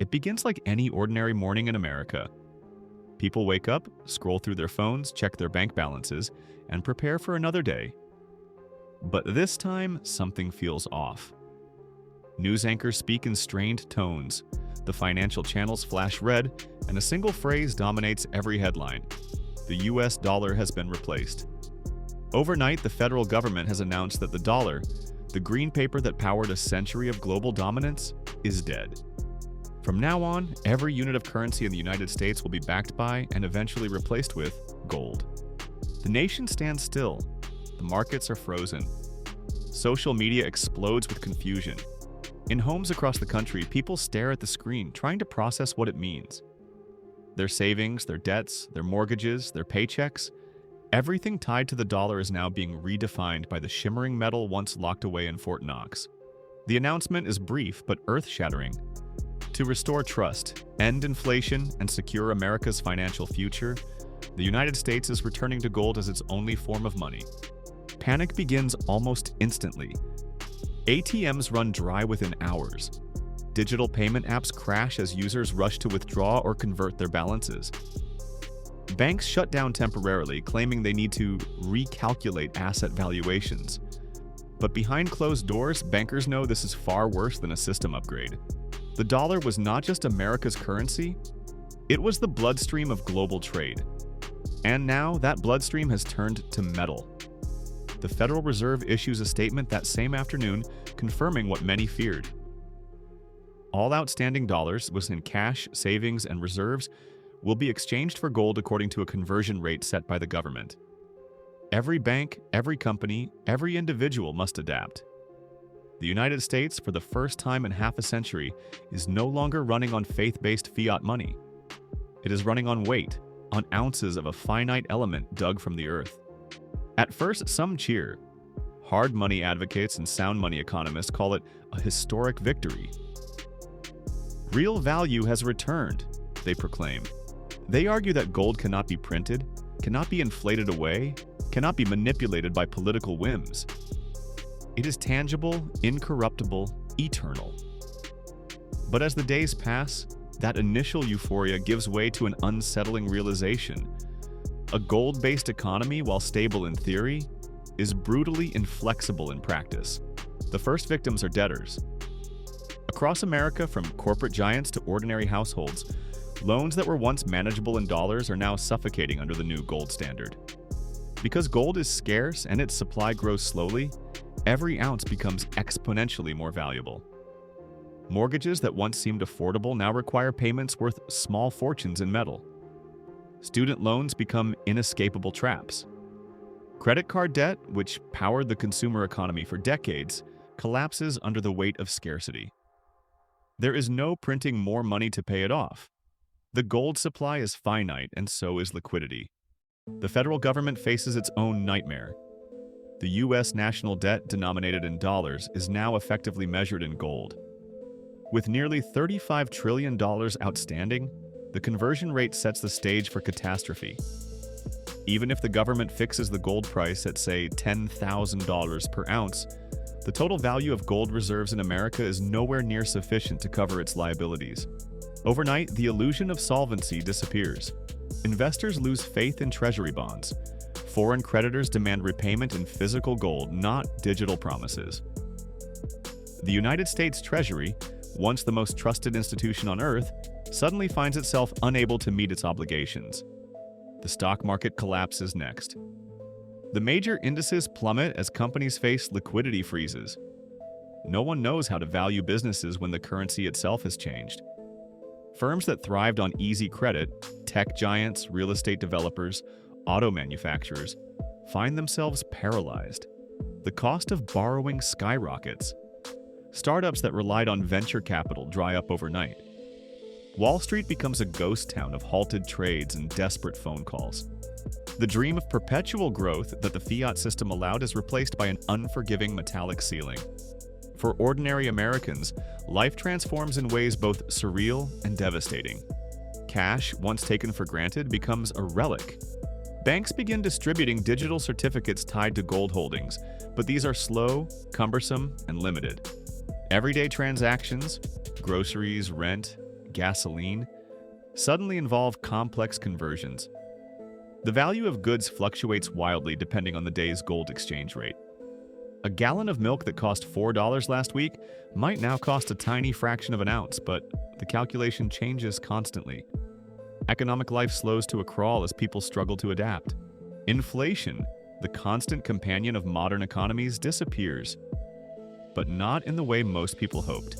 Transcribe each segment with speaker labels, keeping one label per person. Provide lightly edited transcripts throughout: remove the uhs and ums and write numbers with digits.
Speaker 1: It begins like any ordinary morning in America. People wake up, scroll through their phones, check their bank balances, and prepare for another day. But this time, something feels off. News anchors speak in strained tones, the financial channels flash red, and a single phrase dominates every headline: the US dollar has been replaced. Overnight, the federal government has announced that the dollar, the green paper that powered a century of global dominance, is dead. From now on, every unit of currency in the United States will be backed by and eventually replaced with gold. The nation stands still. The markets are frozen. Social media explodes with confusion. In homes across the country, people stare at the screen, trying to process what it means. Their savings, their debts, their mortgages, their paychecks, everything tied to the dollar is now being redefined by the shimmering metal once locked away in Fort Knox. The announcement is brief but earth-shattering. To restore trust, end inflation, and secure America's financial future, the United States is returning to gold as its only form of money. Panic begins almost instantly. ATMs run dry within hours. Digital payment apps crash as users rush to withdraw or convert their balances. Banks shut down temporarily, claiming they need to recalculate asset valuations. But behind closed doors, bankers know this is far worse than a system upgrade. The dollar was not just America's currency, it was the bloodstream of global trade. And now that bloodstream has turned to metal. The Federal Reserve issues a statement that same afternoon confirming what many feared. All outstanding dollars within cash, savings, and reserves will be exchanged for gold according to a conversion rate set by the government. Every bank, every company, every individual must adapt. The United States, for the first time in half a century, is no longer running on faith-based fiat money. It is running on weight, on ounces of a finite element dug from the earth. At first, some cheer. Hard money advocates and sound money economists call it a historic victory. Real value has returned, they proclaim. They argue that gold cannot be printed, cannot be inflated away, cannot be manipulated by political whims. It is tangible, incorruptible, eternal. But as the days pass, that initial euphoria gives way to an unsettling realization. A gold-based economy, while stable in theory, is brutally inflexible in practice. The first victims are debtors. Across America, from corporate giants to ordinary households, loans that were once manageable in dollars are now suffocating under the new gold standard. Because gold is scarce and its supply grows slowly, every ounce becomes exponentially more valuable. Mortgages that once seemed affordable now require payments worth small fortunes in metal. Student loans become inescapable traps. Credit card debt, which powered the consumer economy for decades, collapses under the weight of scarcity. There is no printing more money to pay it off. The gold supply is finite, and so is liquidity. The federal government faces its own nightmare. The U.S. national debt, denominated in dollars, is now effectively measured in gold. With nearly $35 trillion outstanding, the conversion rate sets the stage for catastrophe. Even if the government fixes the gold price at, say, $10,000 per ounce, the total value of gold reserves in America is nowhere near sufficient to cover its liabilities. Overnight, the illusion of solvency disappears. Investors lose faith in treasury bonds. Foreign creditors demand repayment in physical gold, not digital promises. The United States Treasury, once the most trusted institution on earth, suddenly finds itself unable to meet its obligations. The stock market collapses next. The major indices plummet as companies face liquidity freezes. No one knows how to value businesses when the currency itself has changed. Firms that thrived on easy credit, tech giants, real estate developers, auto manufacturers, find themselves paralyzed. The cost of borrowing skyrockets. Startups that relied on venture capital dry up overnight. Wall Street becomes a ghost town of halted trades and desperate phone calls. The dream of perpetual growth that the fiat system allowed is replaced by an unforgiving metallic ceiling. For ordinary Americans, life transforms in ways both surreal and devastating. Cash, once taken for granted, becomes a relic. Banks begin distributing digital certificates tied to gold holdings, but these are slow, cumbersome, and limited. Everyday transactions, groceries, rent, gasoline, suddenly involve complex conversions. The value of goods fluctuates wildly depending on the day's gold exchange rate. A gallon of milk that cost $4 last week might now cost a tiny fraction of an ounce, but the calculation changes constantly. Economic life slows to a crawl as people struggle to adapt. Inflation, the constant companion of modern economies, disappears, but not in the way most people hoped.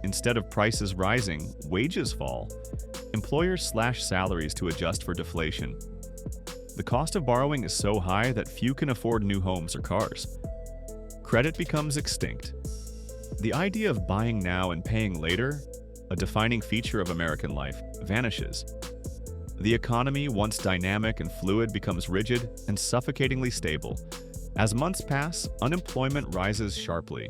Speaker 1: Instead of prices rising, wages fall. Employers slash salaries to adjust for deflation. The cost of borrowing is so high that few can afford new homes or cars. Credit becomes extinct. The idea of buying now and paying later, a defining feature of American life, vanishes. The economy, once dynamic and fluid, becomes rigid and suffocatingly stable. As months pass, unemployment rises sharply.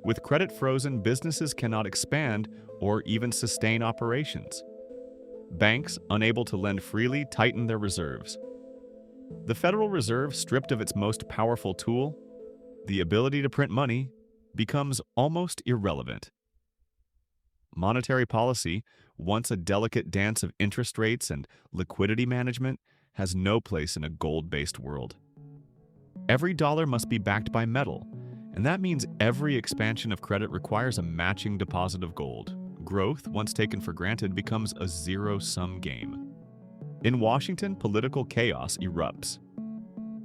Speaker 1: With credit frozen, businesses cannot expand or even sustain operations. Banks, unable to lend freely, tighten their reserves. The Federal Reserve, stripped of its most powerful tool, the ability to print money, becomes almost irrelevant. Monetary policy, once a delicate dance of interest rates and liquidity management, has no place in a gold-based world. Every dollar must be backed by metal, and that means every expansion of credit requires a matching deposit of gold. Growth, once taken for granted, becomes a zero-sum game. In Washington, political chaos erupts.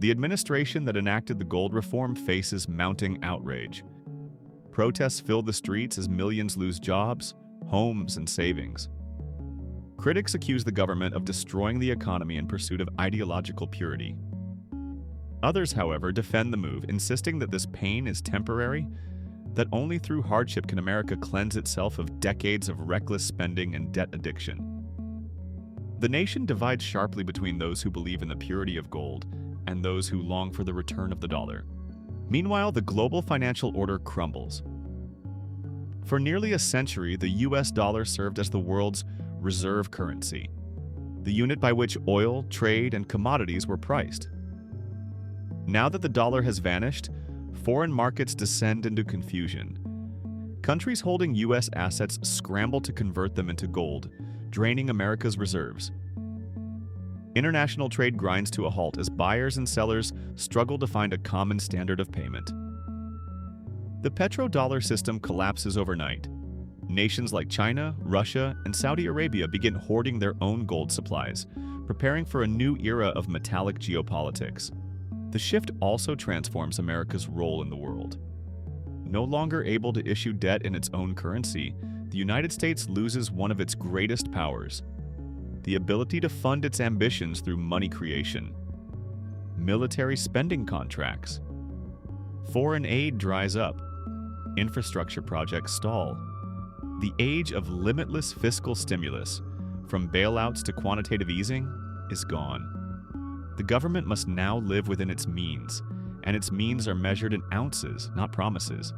Speaker 1: The administration that enacted the gold reform faces mounting outrage. Protests fill the streets as millions lose jobs, homes, and savings. Critics accuse the government of destroying the economy in pursuit of ideological purity. Others, however, defend the move, insisting that this pain is temporary, that only through hardship can America cleanse itself of decades of reckless spending and debt addiction. The nation divides sharply between those who believe in the purity of gold and those who long for the return of the dollar. Meanwhile, the global financial order crumbles. For nearly a century, the US dollar served as the world's reserve currency, the unit by which oil, trade, and commodities were priced. Now that the dollar has vanished, foreign markets descend into confusion. Countries holding US assets scramble to convert them into gold, draining America's reserves. International trade grinds to a halt as buyers and sellers struggle to find a common standard of payment. The petrodollar system collapses overnight. Nations like China, Russia, and Saudi Arabia begin hoarding their own gold supplies, preparing for a new era of metallic geopolitics. The shift also transforms America's role in the world. No longer able to issue debt in its own currency, the United States loses one of its greatest powers: the ability to fund its ambitions through money creation. Military spending contracts. Foreign aid dries up. Infrastructure projects stall. The age of limitless fiscal stimulus, from bailouts to quantitative easing, is gone. The government must now live within its means, and its means are measured in ounces, not promises.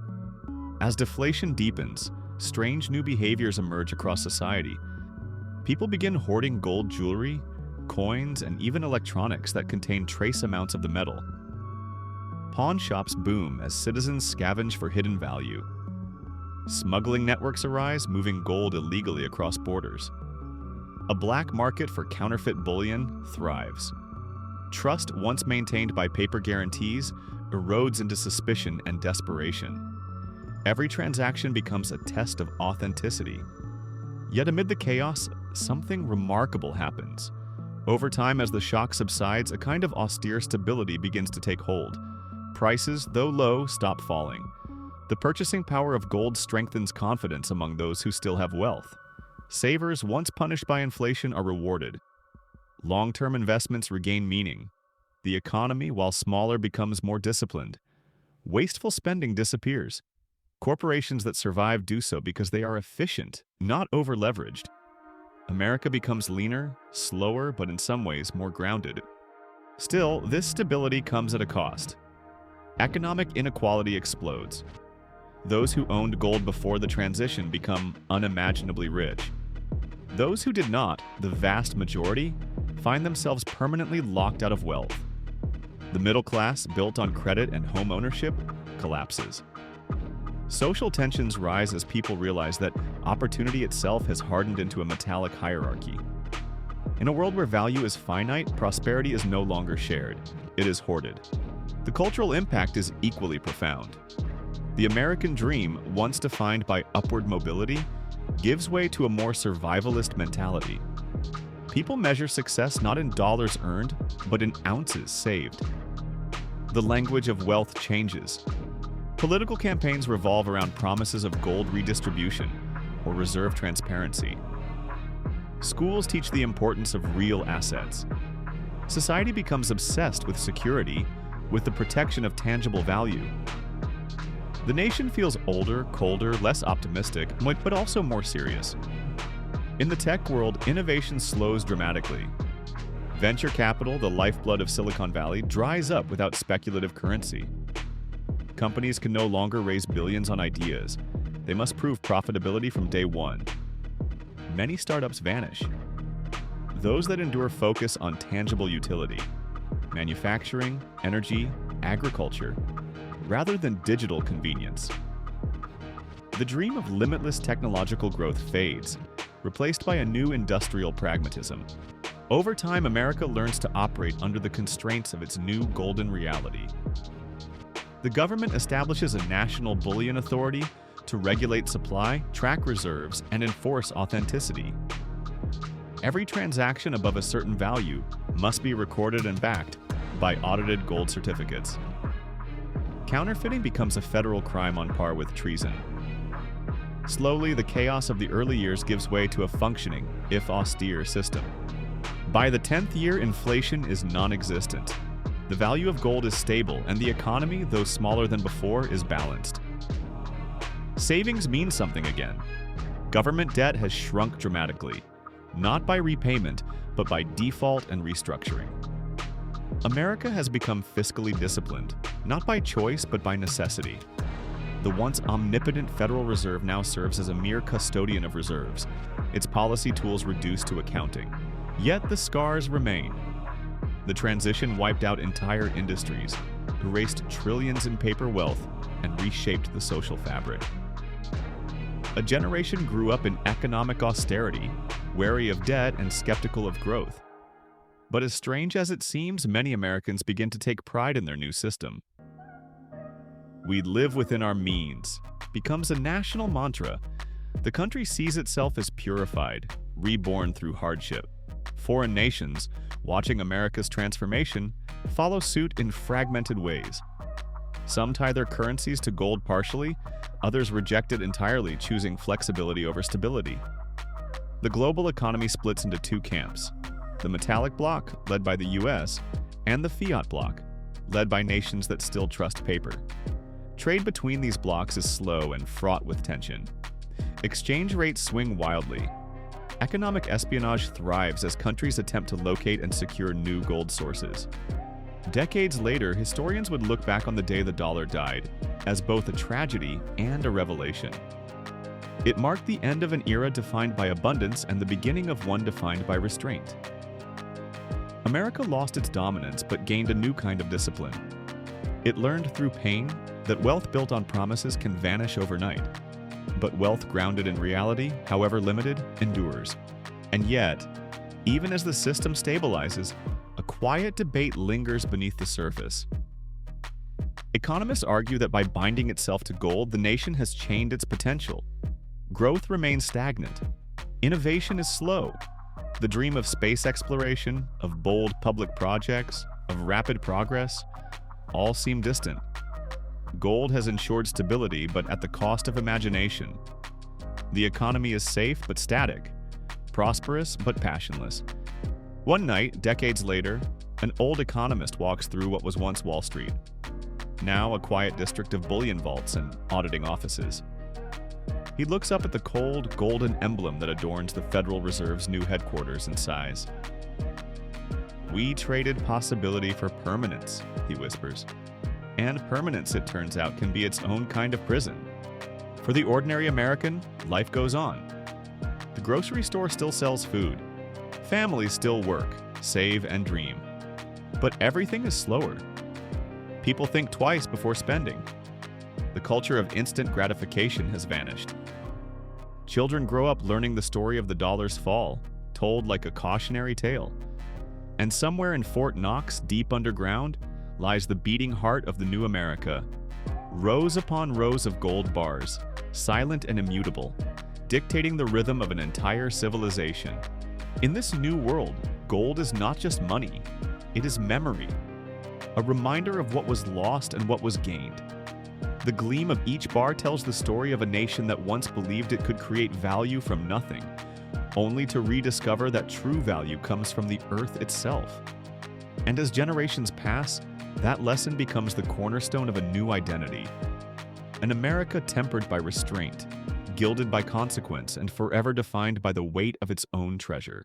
Speaker 1: As deflation deepens, strange new behaviors emerge across society. People begin hoarding gold jewelry, coins, and even electronics that contain trace amounts of the metal. Pawn shops boom as citizens scavenge for hidden value. Smuggling networks arise, moving gold illegally across borders. A black market for counterfeit bullion thrives. Trust, once maintained by paper guarantees, erodes into suspicion and desperation. Every transaction becomes a test of authenticity. Yet amid the chaos, something remarkable happens. Over time, as the shock subsides, a kind of austere stability begins to take hold. Prices, though low, stop falling. The purchasing power of gold strengthens confidence among those who still have wealth. Savers, once punished by inflation, are rewarded. Long-term investments regain meaning. The economy, while smaller, becomes more disciplined. Wasteful spending disappears. Corporations that survive do so because they are efficient, not over-leveraged. America becomes leaner, slower, but in some ways more grounded. Still, this stability comes at a cost. Economic inequality explodes. Those who owned gold before the transition become unimaginably rich. Those who did not, the vast majority, find themselves permanently locked out of wealth. The middle class, built on credit and home ownership, collapses. Social tensions rise as people realize that opportunity itself has hardened into a metallic hierarchy. In a world where value is finite, prosperity is no longer shared. It is hoarded. The cultural impact is equally profound. The American dream, once defined by upward mobility, gives way to a more survivalist mentality. People measure success not in dollars earned, but in ounces saved. The language of wealth changes. Political campaigns revolve around promises of gold redistribution or reserve transparency. Schools teach the importance of real assets. Society becomes obsessed with security, with the protection of tangible value. The nation feels older, colder, less optimistic, but also more serious. In the tech world, innovation slows dramatically. Venture capital, the lifeblood of Silicon Valley, dries up without speculative currency. Companies can no longer raise billions on ideas. They must prove profitability from day one. Many startups vanish. Those that endure focus on tangible utility, manufacturing, energy, agriculture, rather than digital convenience. The dream of limitless technological growth fades, replaced by a new industrial pragmatism. Over time, America learns to operate under the constraints of its new golden reality. The government establishes a national bullion authority to regulate supply, track reserves, and enforce authenticity. Every transaction above a certain value must be recorded and backed by audited gold certificates. Counterfeiting becomes a federal crime on par with treason. Slowly, the chaos of the early years gives way to a functioning, if austere, system. By the 10th year, inflation is non-existent. The value of gold is stable, and the economy, though smaller than before, is balanced. Savings mean something again. Government debt has shrunk dramatically, not by repayment, but by default and restructuring. America has become fiscally disciplined, not by choice, but by necessity. The once omnipotent Federal Reserve now serves as a mere custodian of reserves, its policy tools reduced to accounting. Yet the scars remain. The transition wiped out entire industries, erased trillions in paper wealth, and reshaped the social fabric. A generation grew up in economic austerity, wary of debt and skeptical of growth. But as strange as it seems, many Americans begin to take pride in their new system. "We live within our means" becomes a national mantra. The country sees itself as purified, reborn through hardship. Foreign nations, watching America's transformation, follow suit in fragmented ways. Some tie their currencies to gold partially, others reject it entirely, choosing flexibility over stability. The global economy splits into two camps: the metallic bloc, led by the US, and the fiat bloc, led by nations that still trust paper. Trade between these blocs is slow and fraught with tension. Exchange rates swing wildly. Economic espionage thrives as countries attempt to locate and secure new gold sources. Decades later, historians would look back on the day the dollar died as both a tragedy and a revelation. It marked the end of an era defined by abundance and the beginning of one defined by restraint. America lost its dominance but gained a new kind of discipline. It learned through pain that wealth built on promises can vanish overnight, but wealth grounded in reality, however limited, endures. And yet, even as the system stabilizes, a quiet debate lingers beneath the surface. Economists argue that by binding itself to gold, the nation has chained its potential. Growth remains stagnant. Innovation is slow. The dream of space exploration, of bold public projects, of rapid progress, all seem distant. Gold has ensured stability, but at the cost of imagination. The economy is safe but static, prosperous but passionless. One night, decades later, an old economist walks through what was once Wall Street, now a quiet district of bullion vaults and auditing offices. He looks up at the cold, golden emblem that adorns the Federal Reserve's new headquarters and sighs. "We traded possibility for permanence," he whispers. And permanence, it turns out, can be its own kind of prison. For the ordinary American, life goes on. The grocery store still sells food. Families still work, save, and dream. But everything is slower. People think twice before spending. The culture of instant gratification has vanished. Children grow up learning the story of the dollar's fall, told like a cautionary tale. And somewhere in Fort Knox, deep underground, lies the beating heart of the new America. Rows upon rows of gold bars, silent and immutable, dictating the rhythm of an entire civilization. In this new world, gold is not just money, it is memory. A reminder of what was lost and what was gained. The gleam of each bar tells the story of a nation that once believed it could create value from nothing, only to rediscover that true value comes from the earth itself. And as generations pass, that lesson becomes the cornerstone of a new identity. An America tempered by restraint, gilded by consequence, and forever defined by the weight of its own treasure.